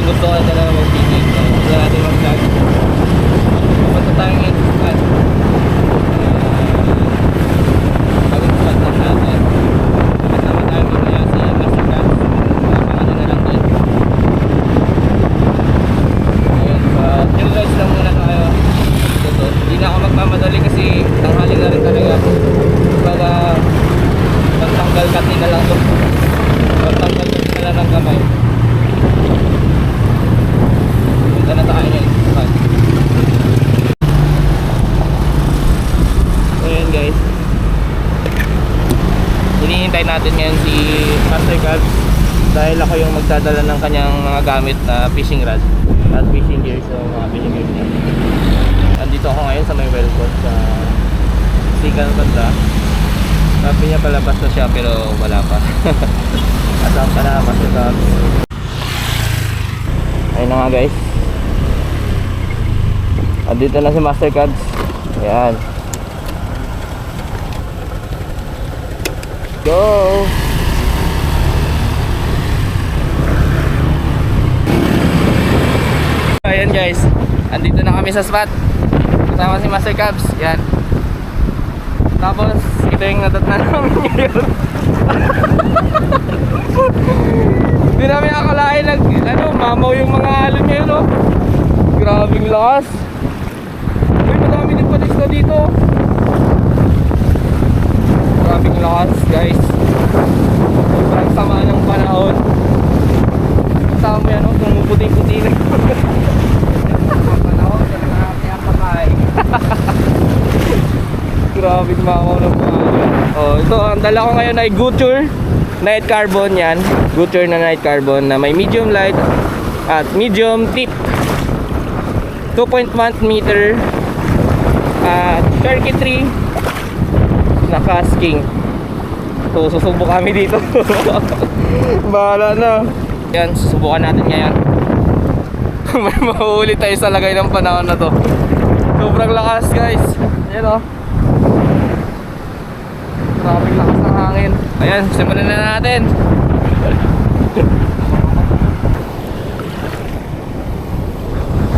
gusto ko talaga mag-fishing. So, gusto natin mag-vlog. Punta tayo ngayon sa spot. Bagong spot lang natin. Kasama tayo mamaya si Master Cats. Pangalan na lang din. Ayun, chill rides lang muna tayo. Ito. Hindi na ako magmamadali kasi tanghali na rin talaga. Baga pagtanggal kati na lang ito. Pagtanggal kati na lang ng kamay. Punta na tayo ngayon. So yun guys, hinihintay natin ngayon si Master Cats dahil ako yung magdadala ng kanyang mga gamit na fishing rod at fishing gear. So mga fishing gear niya. Andito ako ngayon sa may wellcott sa Sikan Banda. Sabi niya palabas na siya pero wala pa. Asam pa na Master Cats. Ayun na nga guys, andito na si Master Cats. Ayan, go! Ayan guys, andito na kami sa spot. Kasama si Master Cats. Yan. Tapos, ito yung natatnan namin ngayon. Hindi namin akalain mamaw yung mga alon ngayon, no? Grabing lakas. Uy, madami din palista dito. Grabing lakas, guys. Sobrang sama ng panahon. Kasama mo yan, no? Pumuputi-puti na. Panahon, kaya kakain. Grabing mamaw ng panahon. Oh, ito, ang dala ko ngayon ay Guture Night Carbon. Yan, Guture na Night Carbon na may medium light at medium tip, 2.1 meter at circuitry na casting. So susubok kami dito. Bahala na. Yan, susubukan natin ngayon. May mahuli tayo sa lagay ng panahon na to. Sobrang lakas guys. Ayan o, maraming lakas ng hangin. Ayan, simulan na natin.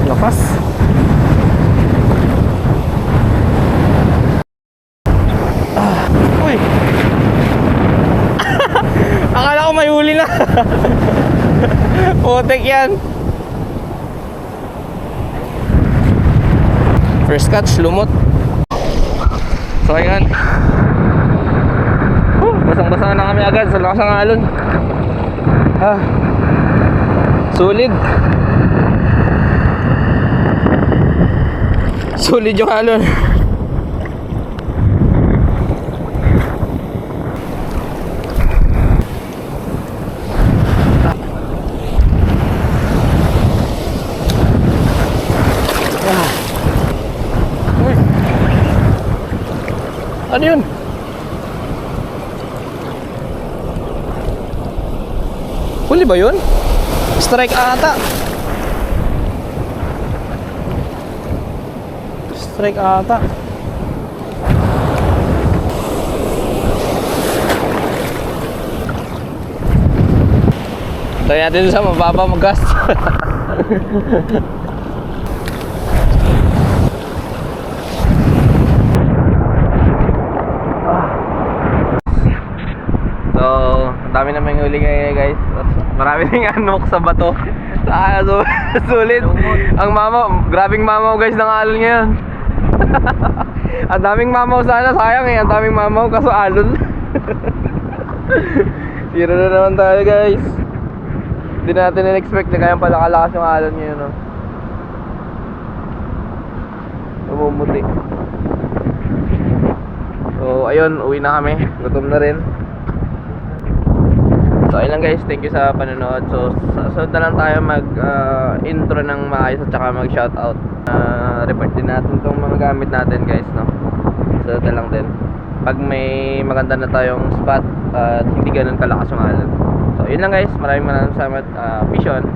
Lakas. Uy. Akala ko may huli na. Putek yan. First catch, lumot. So ayan, basang-basa na kami agad sa lakas ng alon. Solid. Solid yung alon. Uy. Ano yun? Huli ba yun? Strike ata. Strike ata. Tayo natin sa mababa mag-gas. So, dami na may huli ngayon guys. Marami nang anok sa bato. So, sulit. Ang mamaw, grabing mamaw guys ng alon ngayon. Ang daming mamaw sana, sayang eh. Ang daming mamaw kaso alon. Tira na naman tayo guys. Hindi natin in-expect na kayang pala kalakas yung alon ngayon, no? Namumuti. So, ayun, uwi na kami. Gutom na rin. So ayun lang guys, thank you sa panonood. So na lang tayo mag intro ng maayos at saka mag shoutout. Report din natin itong mga gamit natin guys, no? So na lang din pag may maganda na tayong spot at hindi ganun kalakas yung alon. So yun lang guys, maraming salamat. Fish on.